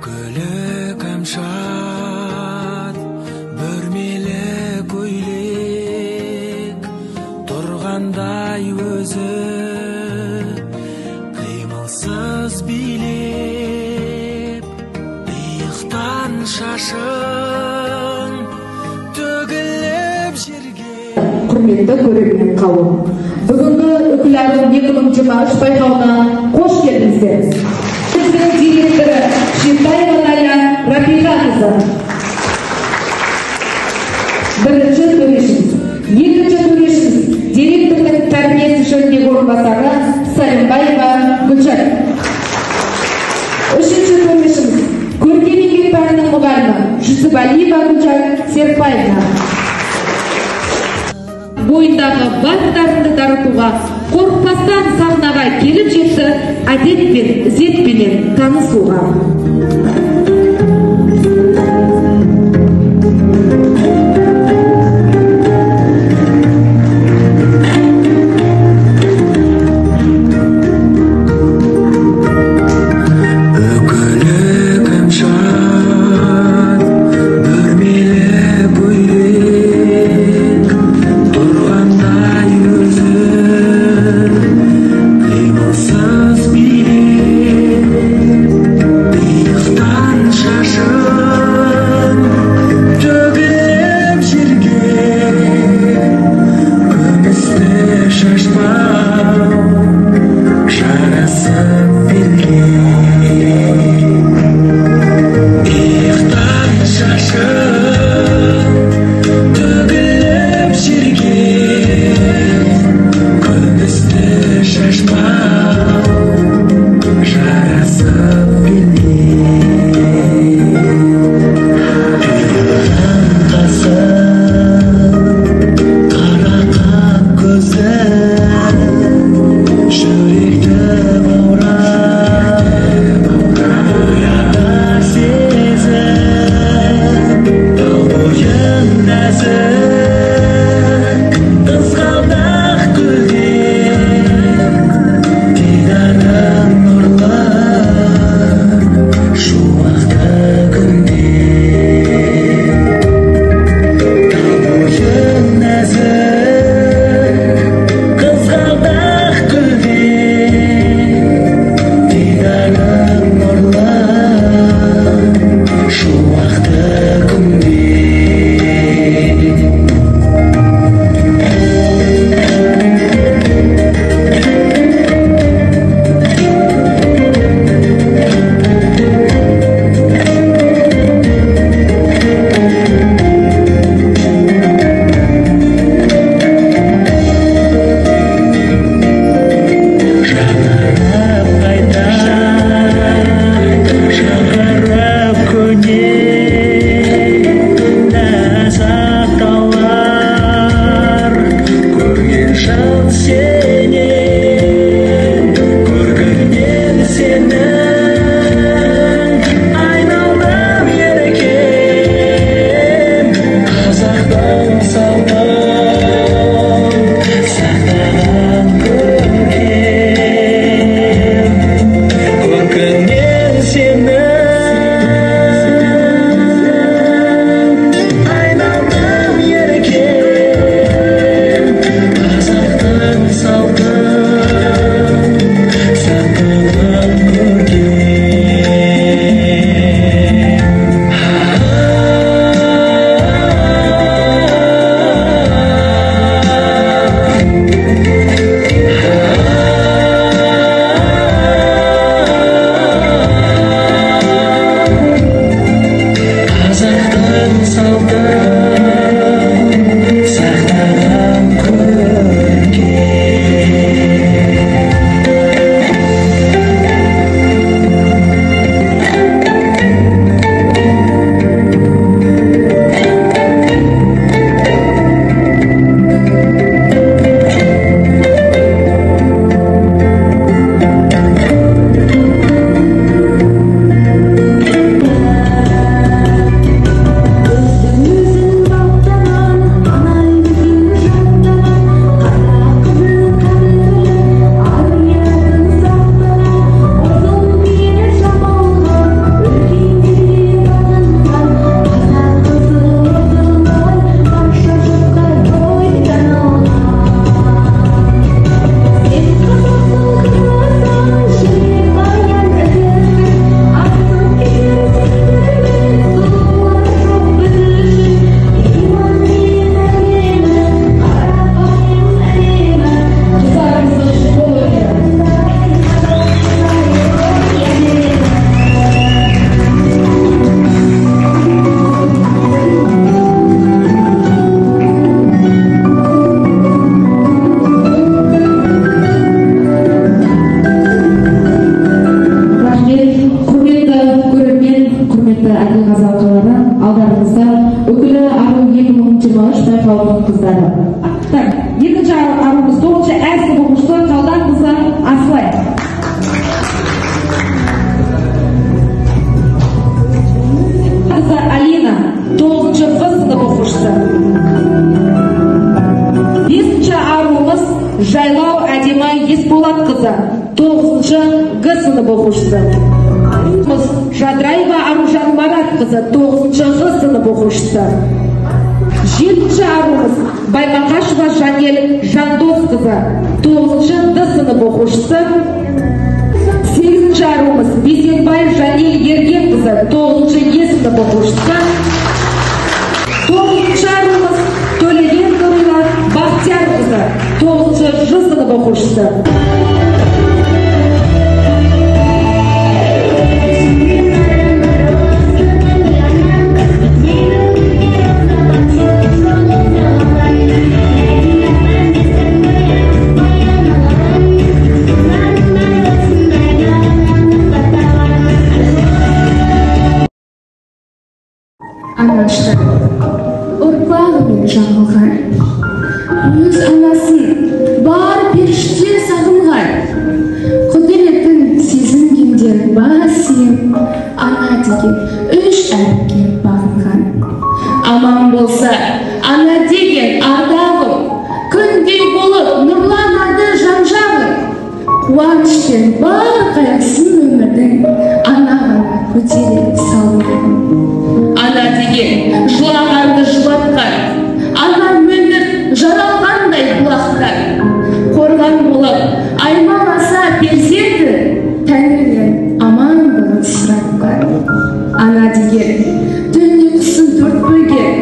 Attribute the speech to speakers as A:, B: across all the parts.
A: Ökülü kamşat börmeli koylik turganday özü kıymılsız bilip bıyıktan şaşın tөгіліп жерге.
B: Құрметті көрермен қауым, бүгінгі үкілардың 2023 байқауына қош келдіңіздер. Біздің директоры Шентаева Нария Рапиқақызы. Бірінші төрешіміз, екінші төрешіміз директордың тәрбиесі жөніндегі орынбасары Сәлімбаева Гүлшат. Үшінші төрешіміз көркем еңбек пәнінің мұғалімі Жүсіпәлиева Гүлшат Серікбаевна. Бойындағы бар дарынды дарытуға, қорықпастан сахнаға келіп жетті, әдет пен ізетпенен танысуға.
A: Stop.
B: құрметті Әділғазы Алқалары, алдарыңызда өкілі ару 2023 байқауының қыздары. Екінші арумыз 9-шы Ә сынып оқушысы Қалдан қызы Асылай. Қызы Алина, 9-шы В сынып оқушысы. 5-ші арумыз Жайлау Әдемі Есболат қызы, 9-шы Г сынып оқушысы. Жадраева Аружан Марат қызы, 9-шы Г сынып оқушысы. 7-ші арумыз Баймақашева Жанел Жандос қызы, 9-шы Д сынып оқушысы. 8-ші арумыз Бейсенбай Жанел Ерген қызы, 9-шы Е сынып оқушысы. 9-ші арумыз Төлеген Нұрила Бақтияр қызы, 9-шы Ж сынып оқушысы.
C: Анашы, ұрпағымен жаңылған, өз анасын бар періште сағынған, құдіретін сезінгендер басын, ана деген 3 әріпке бағынған. Аман болса, ана деген ардағым, күндей болып нұрланады жан-жағым. Қуанышпен бар қайғысын өмірдің, ана ғана көтере салды. Ана деген жылағанды жұбатқан, ана мөлдір жаралғандай бұлақтар, қорған болып аймаласа перзенті, тәңірден аман болып сұратқан. Ана деген түн ұйқысын төрт бөлген,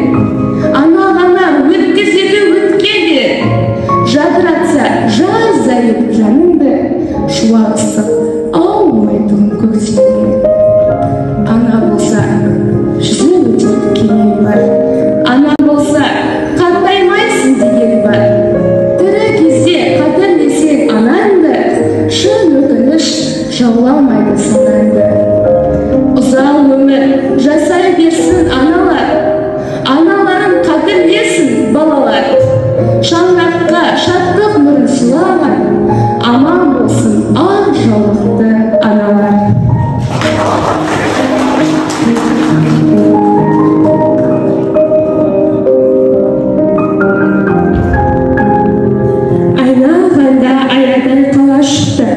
C: ана ғана өткізеді өткенде, жадыратса жаз зайып жаныңды, шуағысып аумайтын көксеткен. Ана болса жүзі өтер кемел бар, ана болса қартаймайсың деген бар. Тірі кезде қадірлесең анаңды, шын өкініш жауламайды санаңды. Ұзақ өмір жасай берсін аналар, аналарын қадірлесін балалар. Шаңыраққа шаттық нұрын сыйлаған, аман болсын ақ жаулықты аналар. Айналғанда аядай қала шықты,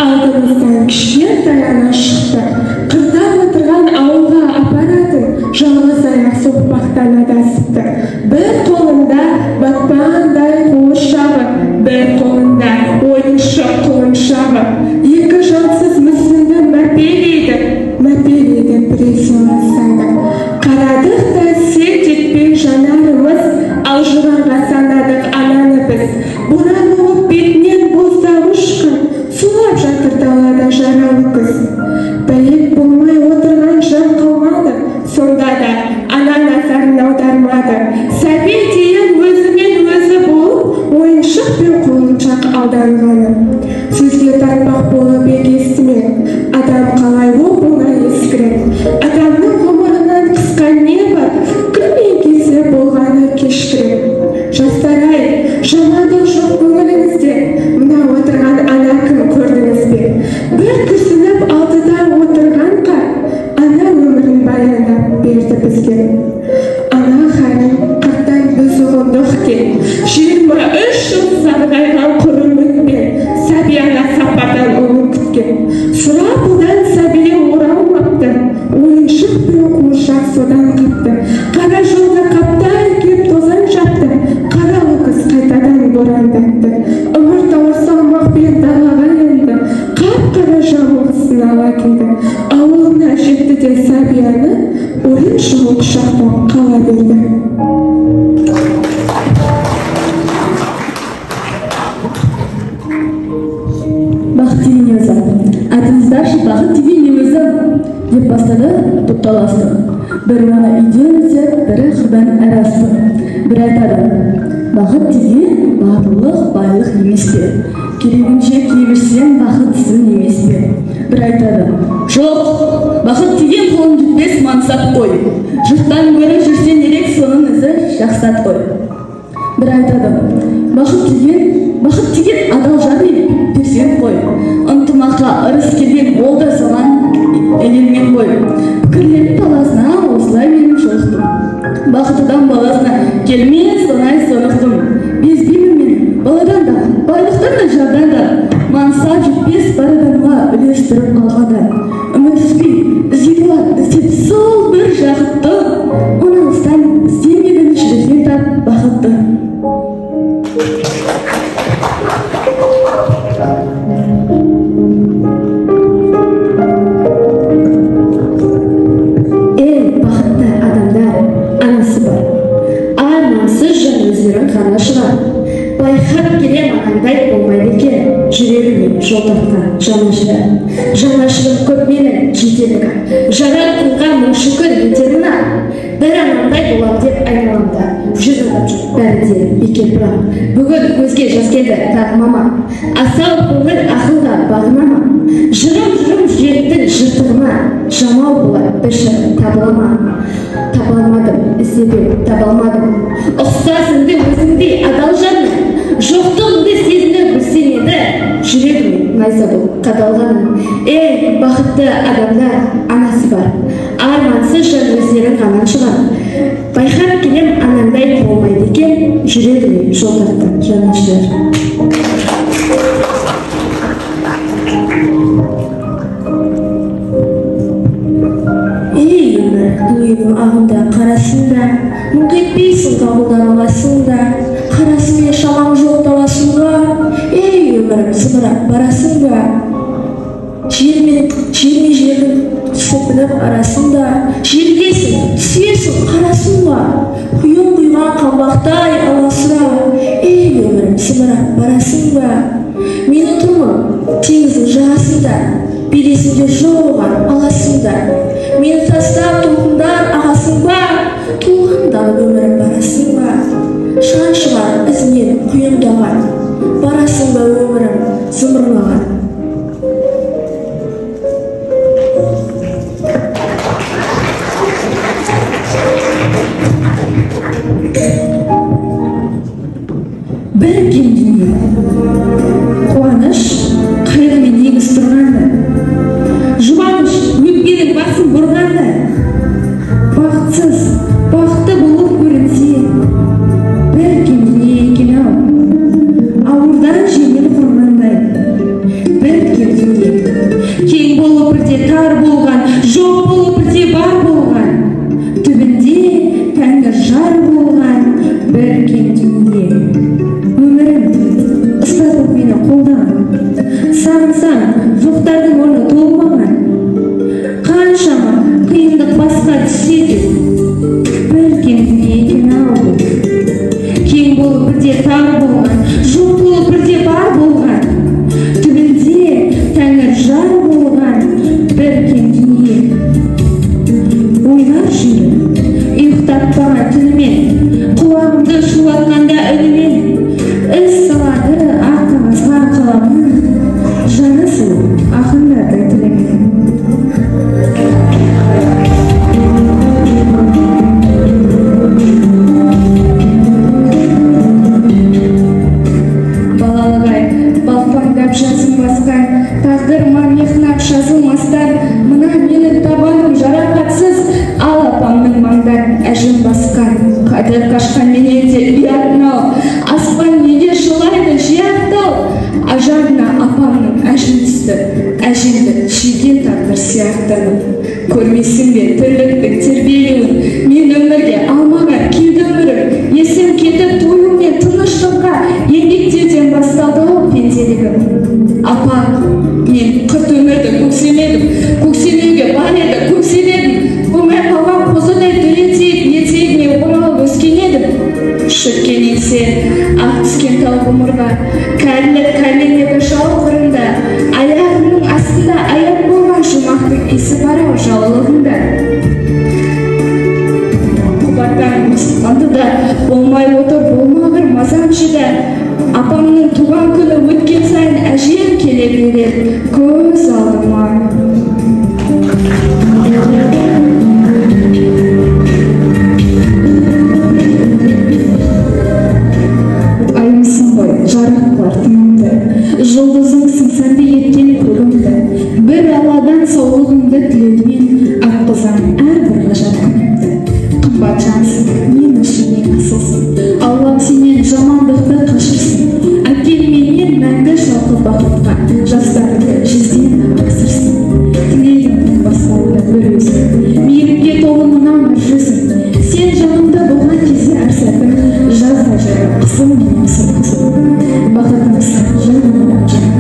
C: алдымыздан кішкентай ана шықты. Қырда отырған ауылға апаратын жалғыз аяқ соқпақтан адасыпты. Бір қолында батпағандай қуыршағы, бір қолында ойыншық құлыншағы. Екі жансыз мүсінді мәпелейді біресе ластайды. Қарадық та селт етпей жанарымыз, ал жыранға санадық ананы біз. Боран болып бетінен боздап ұшқын, сулап жатыр далада жаралы күз. Бәйек болмай отырған жан қалмады, сонда да ана назарын аудармады. Сәби дейін өзімен өзі болып, ойыншық пен құлыншақ алданғаны. Сөзге тартпақ болып естімен, адам қалай оп-оңай ескіреді. Адамның ғұмырынан қысқа не бар, күнмен кезде болғаны кешкіреді. Жастар-ай, жамандық жоқ көңіліңізде, мына отырған ана кім көрдіңіз бе? Бір күрсініп алдыда отырғанға, ана өмірін баяндап берді бізге. Ана хәлін қырттан біз ұғындық кен, 23 жыл сарғайған құрым өтпен, сәби ана сапардан ұлын күткен. Сұрапылдан сәбие оралмапты, ойыншық пен қуыршақ содан қапты. Қара жолда қаптай кеп тозан жапты, қаралы күз қайтадан борандатты. Үмір тауыр салмақпен далаға енді, қап-қара жамылғысын ала келді. Ауылына жетті де сәбияны, ойыншығы құшақтап қала берді.
D: Бақыт деген не өзі? Айтыңыздаршы, бақыт деген не өзі? Деп бастады, топталасты. Бір мана үйден өтсе, бірі қырдан әрасты. Бір айтады, бақыт деген батылық, байлық емес пе? Керегінше киебірсең, бақыт сіздің емес пе? Бір айтады, жоқ, бақыт деген қолын жетпес мансап қой. Жұрттан гөрі жүрсен ерек соның ізі жақсат қой. Бір айтады, бақыт деген адал жар персент қой. Ынтымаққа ырыс келген ол да саған еленген қой. Пікірлердің таласына осылай менің жолықтым. Бақытыдан баласына келмей сонай соғықтым. Безбеймін мен баладан да, байлықтан да, жардан да. Мансап жетпес бар адамға үлестіріп алғада. Үмітсізбей, іздеп сол бір жақытты. Оны алыстан іздемеген жүректен тап бақытты.
B: Бақытты адамдар, анасы бар. Армансыз жан өздерін қана шығар. Байқап келем анандай болмайды екен. Жүрегіме жол тартқан жанашырым көп менің жетерлігі. Жаратылға мың шүкір етеріна. Бір анандай болам деп айналамда. Жүз адам жоқ, бәрі де бекер бірақ. Бүгін көзге жас келді тағы мама. Асау көңіл ақылға бағынама. Жырым жүректің жыртығына. Жамау болар бір шырым табылама. Табалмадым, іздеп табалмадым. Ұқсасыңды өзіңдей адал жаным. Жоқтығыңды сезініп білсең еді, жүрегім найза болып қадалғаным. Бақытты адамдар, анасы бар. Армансыз жан өздерін ғана шығар. Байқап келем анандай болмайды екен, жүрегіме жол тартқан жанашыр.
C: Өмір ағында қарасында, мұңқ етпейсің қабылдан аласында. Қарасымен шамаң жоқ таласыңға. Өмірім зымырап барасың ба? Жердің сыпынып арасында. Жердесің, түсесің, қарасың ба? Құйын құйған қамбақтай аласыра. Өмірім зымырап барасың ба? Мен отырмын теңіздің жағасында. Белесінде жоғар аласында. Мені тастап толқындар ағасың ба? Толғанда өмірім барасың ба? Шаң шығар ізінен құйындаған. Барасың ба өмірім зымырлаған? Бір кемдіне қуаныш қайғымен егіз тұрғанда, жұбаныш өкпенің басын бұрғанда, бақытсыз бақытты болып көрінсе, бір кемдіне екен-ау, ауырдан жеңіл құрғандай. Бір кемдіне кең болып бірде тар болған, жоқ болып бірде бар болған, түбінде тәңір жар болған. Бір кемдіне өмірім ұстатып мені қолдан, сағынсам жоқтардың орны толмаған. Қаншама қиындық басқа түседі, бір кемдіне екен-ау. Кең болып бірде тар болған, жоқ болып бірде бар болған, түбінде тәңір жар болған. Бір кемдіне ойлар жүйі ұйықтатпаған түнімен, құлағымды шулатқанда үнімен, із салады ақ қағазға қаламын, жаны сұлу ақындардың тілімен. Балалығай, балпаңдап жазым басқан, тағдырыма мехнат жазылмастан, мына менің табаным жарақатсыз, ал апамның маңдан әжім басқан. Қадір қашқан менен де ұятын-ау, аспан неге жылайды жияқтау. Ажарына апамның әжім түсті, әжемді шүйген тағдыр сияқтанып. Көрмесің бе тірліктің тербелеуін, мен өмірге алмаған келді өмірім. Есім кетіп тойыммен тыныштыққа, еңбектеуден басталды пенделігім. Апа, мен қырт өмірді көксемеуге бар еді, көксемедім. Өмір қалған қозыдай дүретейіп, етегіне омалып өскен едім. Шөккен еңсе, ақ түскен тау ғұмырға, кәрілік кәлемегі жау қырында, аяғымның астында аяқ болған жұмақтың есі бар-ау жалылығында. Құбаттан мұсылманды да болмай отыр болмағыр мазам жеді. Апамның туған күні өткен сайын әжем келе берер көз алдыма. мен атқызам әрбір ғажап күнімді. Қымбат жансың, мен үшін ең асылсың. Аллам сенен жамандықты қашырсын. Әкең менен мәңгі жалқы бақытқа, жастарды жүзден асырсын. Тілегімнің бастауында бір өзің, мейірімге толы мына бір жүзің. Сен жанымда болған кезде әр сәтім, жазда жайлы қысым мен асыл қызым. Бақытымсың жанымнан жаным.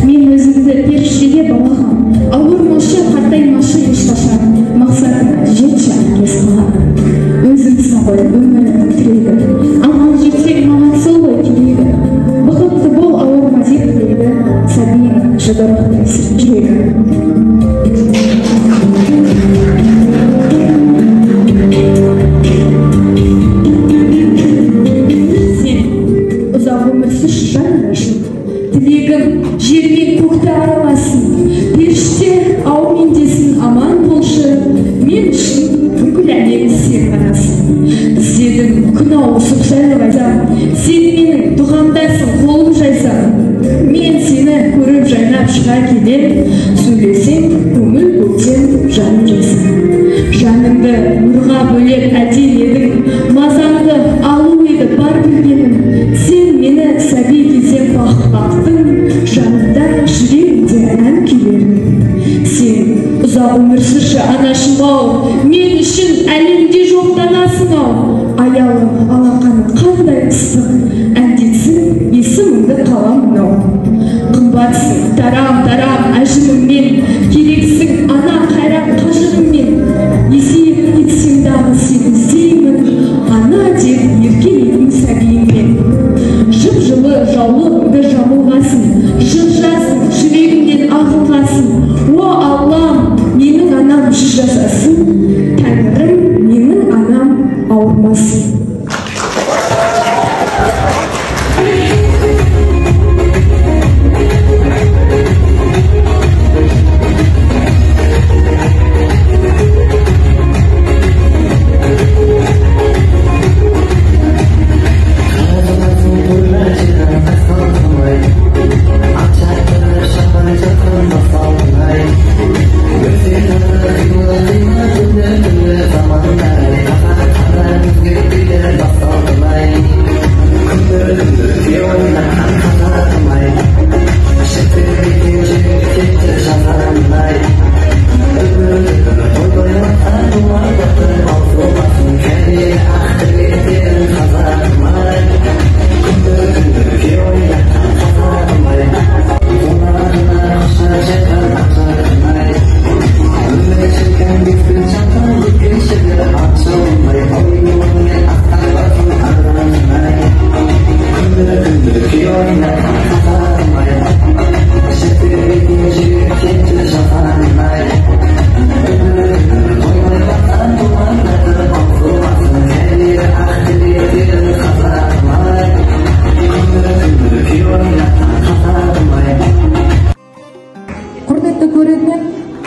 C: Мен өзімді періштеге балағам. Ауырмашы, қартаймашы ешқашан. Мақсатына жетші әкес қалағым. Өзімсің ғой өмірімнің тірегі. Аман жетсең маған сол ғой керегі. Бақытты бол, ауырма деп тілейді. Сәбиің жұдырықтай жүрегі. Тілегім жер мен көкті араласын. Періште аумен десін, аман болшы. Мен үшін бүкіл әлем сен ғанасың. Іздедім күн ауысып жайлы айтам. Сен менің дұғамдасың, қолым жайсам. Мен сені көріп жайнап шыға келем. Сөйлесең көңіл көктен жаным жайсам. Жанымды нұрға бөлеп әдел едің. Мазамды алу еді бар білгенім. Сен мені сәби кезден бақтың. Жанымда жүрегімде ән күйлерің. Сен ұзақ өмір сүрші анашым-ау. Мен үшін әлемде жоқтанасың ау. Аялым алақаным қандай ыстық. Әндетсін есіміңді қаламын ау. Қымбатсың тарам әжіміңмен. Керексің ана қайран қажырыңмен. Есейіп кетсең дағы сені іздеймін. Ана деп еркелейтін сәбиіңмен. Жып-жылы жаулығыңды жамылғасын. Жыр-жасың жүрегімнен ағылғасын. О Аллам, менің анам жүз жасасын. Тәңірім, менің анам ауырмасын.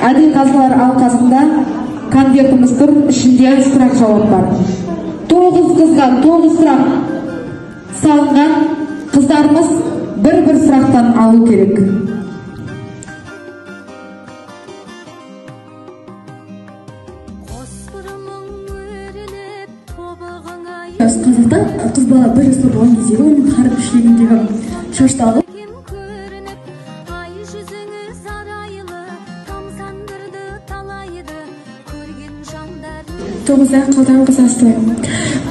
B: Әділ қазылар алқасында конвертіміз тұр, ішінде сұрақ жауап бар. 9 қызға 9 сұрақ салынған. Қыздарымыз бір сұрақтан алу керек.
D: Қазақта қыз бала бір жаста болған кездегі оның қарып ішлегіндегі шаштағы
C: Тоғызда қалдан қыз асты.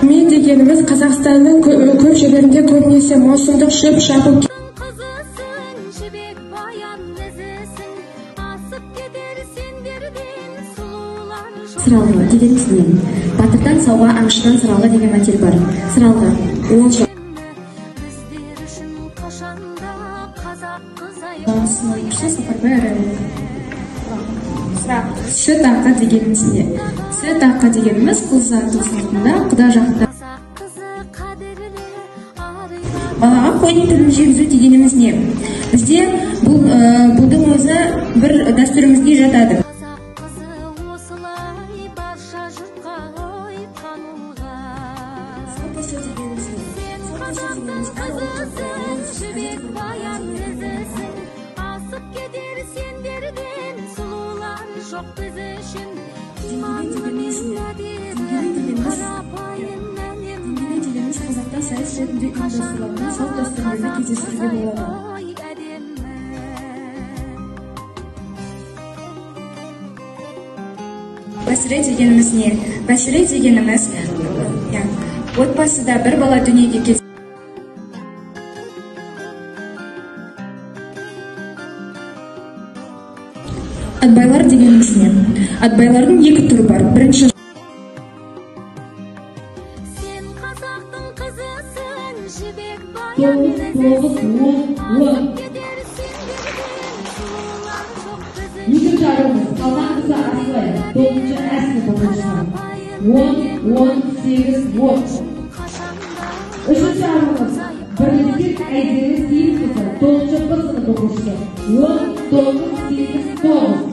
C: Мен дегеніміз Қазақстанның көп жерлерінде көбінесе маусымдық шөп шабу.
D: Сыралғы дегеніміз не? Батырдан сауға, аңшыдан сыралғы деген мәтел бар. Сыралғы ол жоқ.
C: Сөт аққа дегеніміз не? Сөт аққа дегеніміз қыз ұзату салтында құда жақта.
D: Балаға қойдың тілін жегізу дегеніміз не? Бізде бұлдың өзі бір дәстүрімізге жатады. Қазақта сайыс ретінде ұйымдастырылатын салт дәстүрлерді кездестіруге болады. Бәсіре дегеніміз не? Бәсіре дегеніміз отбасыда бір бала дүниеге келсе Атбайлар дегеніміз не? Атбайлардың екі түрі бар. Бірінші
B: Екінші арымыз қалған қызы Асылай, 9-шы әсіні бұқышынан. 10-18 Үшінші арымыз бірлесек әйдері Сейіт қызы, 9-шы қызыны бұқышы. 10-9-8-9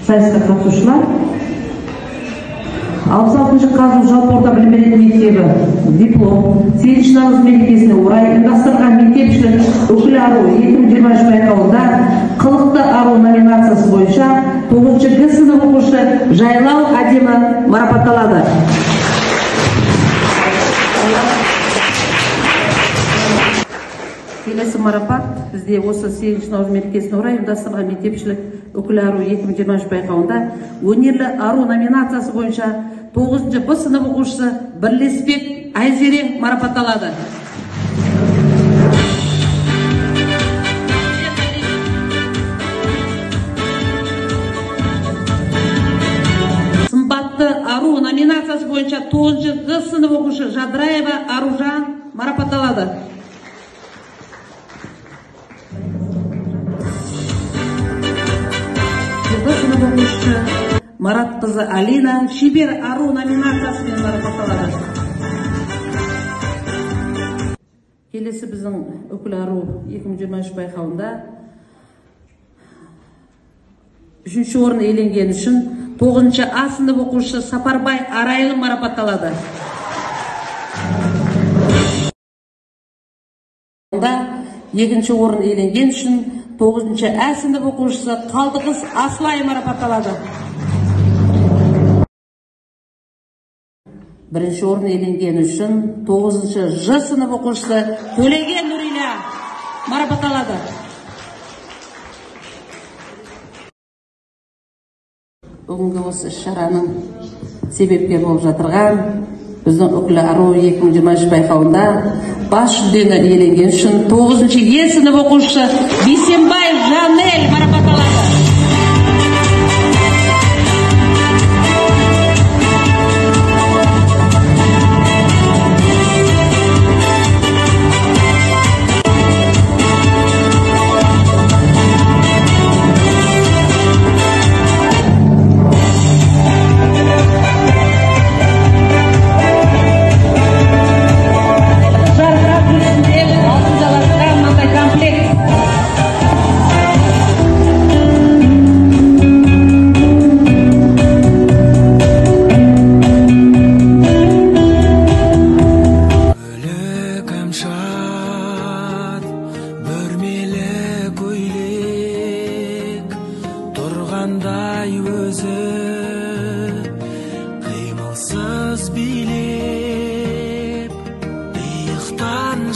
E: сайысқа қатысушылар 66-шы қазу жалпы орта білім беретін мектебі диплом сегізінші наурыз мерекесіне орай ұйымдастырылған мектепшілік үкілі ару 2023 байқауында қылықты ару номинациясы бойынша 9-шы Г сынып оқушы Жайлау Әдемі марапатталады. Келесі марапат бізде осы 8-ші наурыз мерекесіне орай ұйымдастырылған мектепшілік үкілі ару 2023 байқауында өнерлі ару номинациясы бойынша 9-шы Б сынып оқушысы Бірлеспек Айзере марапатталады. Сымбатты ару номинациясы бойынша 9-шы Г сынып оқушы Жадыраева Аружан марапатталады. Марат қызы Алина шебер ару номинациясымен марапатталады. Келесі біздің үкілі ару 2023 байқауында 3-ші орын иеленген үшін 9-шы А сынып оқушысы Сапарбай Арайлы марапатталады. 2-ші орын иеленген үшін 9-шы Ә сынып оқушысы Қалдықыз Аслай марапатталады. 1-ші орын иеленген үшін 9-шы Ж сынып оқушысы Төлеген Нұрила марапатталады. Бүгінгі осы шараның себепкер болып жатырған біздің үкілі ару 2023 байқауында бас жүлдені иеленген үшін 9-шы Е сынып оқушысы Бейсенбай Жанель марапатталады.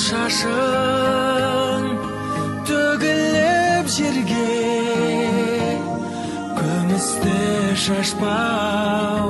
A: Шашың төгіліп жерге көмісті шашпау